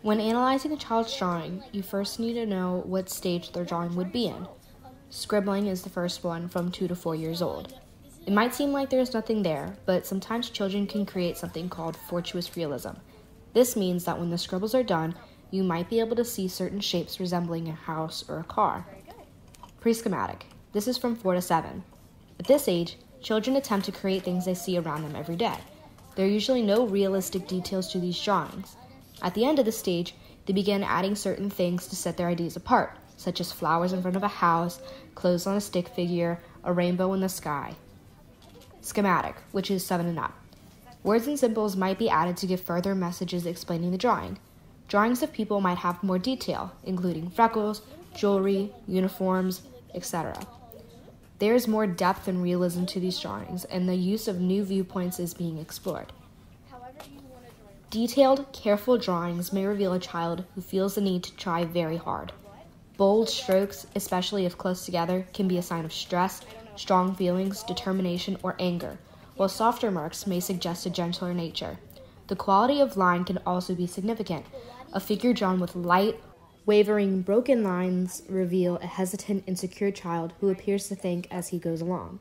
When analyzing a child's drawing, you first need to know what stage their drawing would be in. Scribbling is the first one from 2 to 4 years old. It might seem like there's nothing there, but sometimes children can create something called fortuitous realism. This means that when the scribbles are done, you might be able to see certain shapes resembling a house or a car. Pre-schematic. This is from 4 to 7. At this age, children attempt to create things they see around them every day. There are usually no realistic details to these drawings. At the end of the stage, they begin adding certain things to set their ideas apart, such as flowers in front of a house, clothes on a stick figure, a rainbow in the sky. Schematic, which is 7 and up. Words and symbols might be added to give further messages explaining the drawing. Drawings of people might have more detail, including freckles, jewelry, uniforms, etc. There is more depth and realism to these drawings, and the use of new viewpoints is being explored. Detailed, careful drawings may reveal a child who feels the need to try very hard. Bold strokes, especially if close together, can be a sign of stress, strong feelings, determination, or anger, while softer marks may suggest a gentler nature. The quality of line can also be significant. A figure drawn with light, wavering, broken lines reveal a hesitant, insecure child who appears to think as he goes along.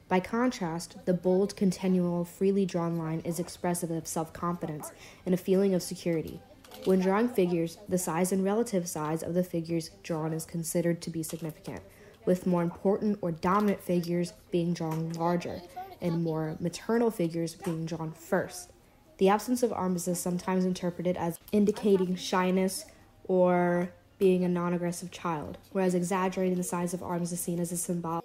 By contrast, the bold, continual, freely drawn line is expressive of self-confidence and a feeling of security. When drawing figures, the size and relative size of the figures drawn is considered to be significant, with more important or dominant figures being drawn larger and more maternal figures being drawn first. The absence of arms is sometimes interpreted as indicating shyness or being a non-aggressive child, whereas exaggerating the size of arms is seen as a symbol of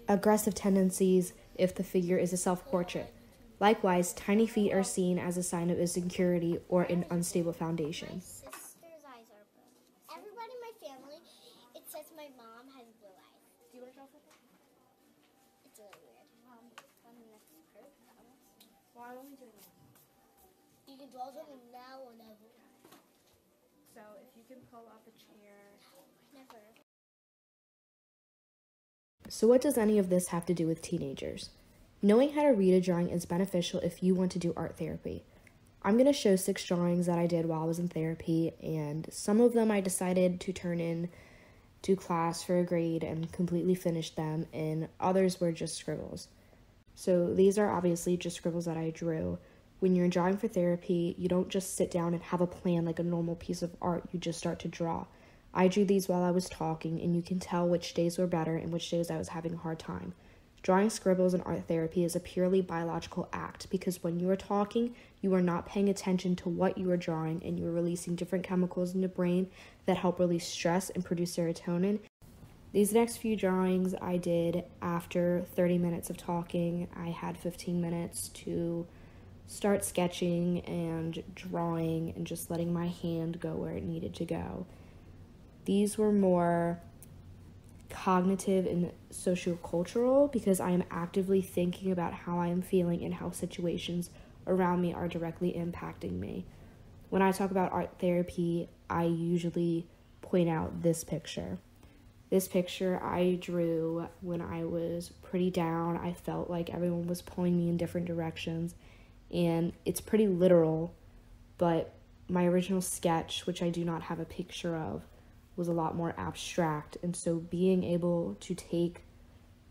aggressive tendencies if the figure is a self-portrait. Likewise, tiny feet are seen as a sign of insecurity or an unstable foundation. My sister's eyes are blue. Everybody in my family, it says my mom has blue eyes. Do you want to draw something? It's really weird. On the next group, Why are we doing that? you can draw something now or never. So if you can pull up a chair. Never. So what does any of this have to do with teenagers? Knowing how to read a drawing is beneficial if you want to do art therapy. I'm going to show 6 drawings that I did while I was in therapy, and some of them I decided to turn in to class for a grade and completely finish them, and others were just scribbles. So these are obviously just scribbles that I drew. When you're drawing for therapy, you don't just sit down and have a plan like a normal piece of art, you just start to draw. I drew these while I was talking, and you can tell which days were better and which days I was having a hard time. Drawing scribbles in art therapy is a purely biological act because when you are talking, you are not paying attention to what you are drawing and you are releasing different chemicals in the brain that help release stress and produce serotonin. These next few drawings I did after 30 minutes of talking. I had 15 minutes to start sketching and drawing and just letting my hand go where it needed to go. These were more cognitive and sociocultural because I am actively thinking about how I am feeling and how situations around me are directly impacting me. When I talk about art therapy, I usually point out this picture. This picture I drew when I was pretty down. I felt like everyone was pulling me in different directions, and it's pretty literal, but my original sketch, which I do not have a picture of, was a lot more abstract, and so being able to take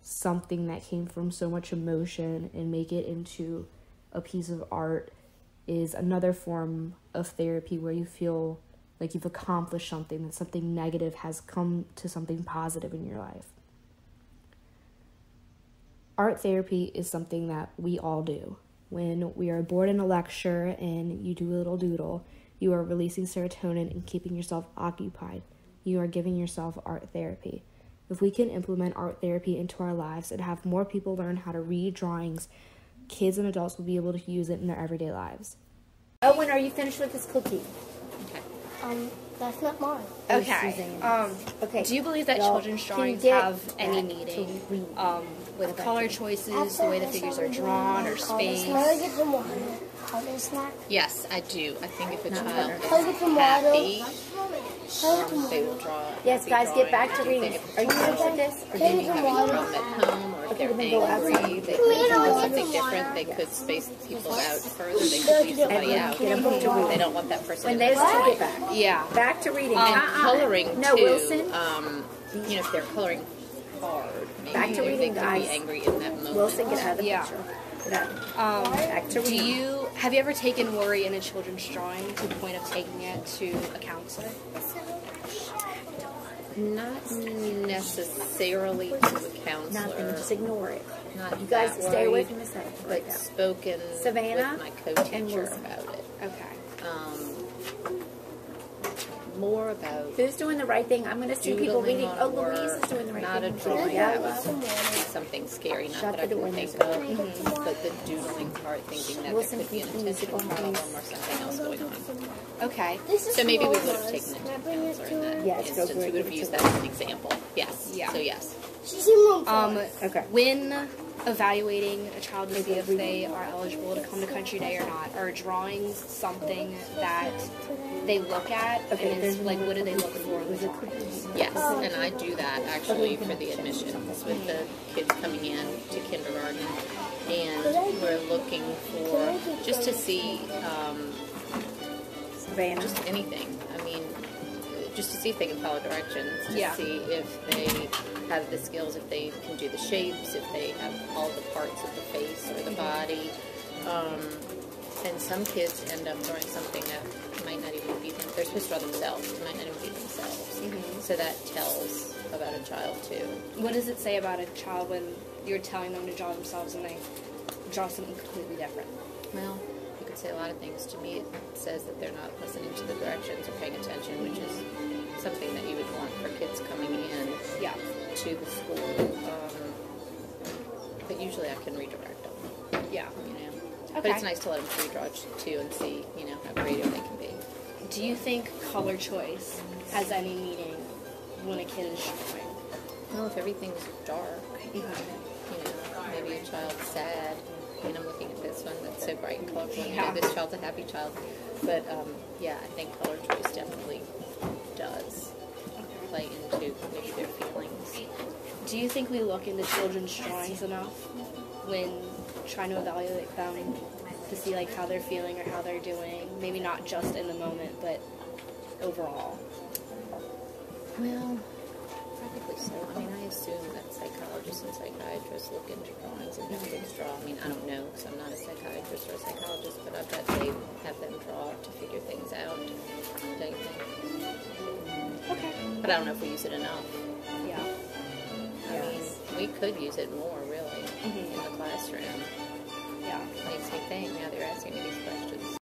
something that came from so much emotion and make it into a piece of art is another form of therapy where you feel like you've accomplished something, that something negative has come to something positive in your life. Art therapy is something that we all do. When we are bored in a lecture and you do a little doodle, you are releasing serotonin and keeping yourself occupied. You are giving yourself art therapy. If we can implement art therapy into our lives and have more people learn how to read drawings, kids and adults will be able to use it in their everyday lives. Owen, are you finished with this cookie? Okay. That's not mine. Okay. Okay. Do you believe that children's drawings have any meaning? With color choices, the way the figures are drawn, or space? Can I get some water? Color snack? Yes, I do. I think if a child Can I get some is water? happy, they will draw. Yes, guys, get back to reading. Are you finished with this? Or do you have any problem at home, or if they're angry, they could do something different. They could space people out further. They could leave somebody out. They don't want that person. When those two get back. Yeah. Back to reading. Coloring No, too. Wilson. You know, if they're coloring hard, maybe Back to reading, they could guys. be angry in that moment. Wilson, get out of the Yeah. picture. Back to reading. Have you ever taken worry in a children's drawing to the point of taking it to a counselor? Not necessarily to a counselor. Nothing. Just ignore it. Not You guys that stay away worried, from the side. but spoken Savannah with my and co-teacher Wilson. about it. Okay. More about Who's doing the right thing? I'm going to see people doodling reading. on Oh, a word, Louise is doing the right not thing. a drawing Yeah, that was something scary, not Shut that I the door can and think there's of, but the doodling part, thinking that Wilson, there could be an keep the music intentional on, problem please. or something else going on. Okay. So maybe we would have taken it to a counselor in that Yes, go instance. for We it. would have used that as an example. Yes. Yeah. So yes. Okay. When evaluating a child to see if they are eligible to come to Country Day or not, are drawings something that they look at? Okay, and is, like, what do they look for in the drawings? Yes, and I do that actually for the admissions with the kids coming in to kindergarten, and we're looking for just to see Savannah. just anything. I mean, just to see if they can follow directions, to Yeah. see if they have the skills, if they can do the shapes, if they have all the parts of the face or the body. And some kids end up drawing something that might not even be them. They're supposed to draw themselves. It might not even be themselves. So that tells about a child too. What does it say about a child when you're telling them to draw themselves and they draw something completely different? Well, you could say a lot of things. To me, it says that they're not listening to the directions or paying attention, which is something that you would want for kids coming in Yeah. to the school. But usually I can redirect them. Yeah. You know. Okay. But it's nice to let them redraw too and see, you know, how creative they can be. Do you think color choice has any meaning when a kid is drawing? Well, if everything's dark, you know, maybe a child's sad. I mean, I'm looking at this one that's so bright and colorful. And, you know, this child's a happy child. But, yeah, I think color choice definitely does play into maybe their feelings. Do you think we look into children's drawings enough when trying to evaluate them to see like how they're feeling or how they're doing? Maybe not just in the moment, but overall. Well, probably so. I mean, I assume that psychologists and psychiatrists look into drawings and have kids draw. I mean, I don't know because I'm not a psychiatrist or a psychologist, but I bet they have them draw to figure things out. Don't you think? Okay. But I don't know if we use it enough. Yeah. I mean, we could use it more, really, in the classroom. Yeah. Makes me think now that you're asking me these questions.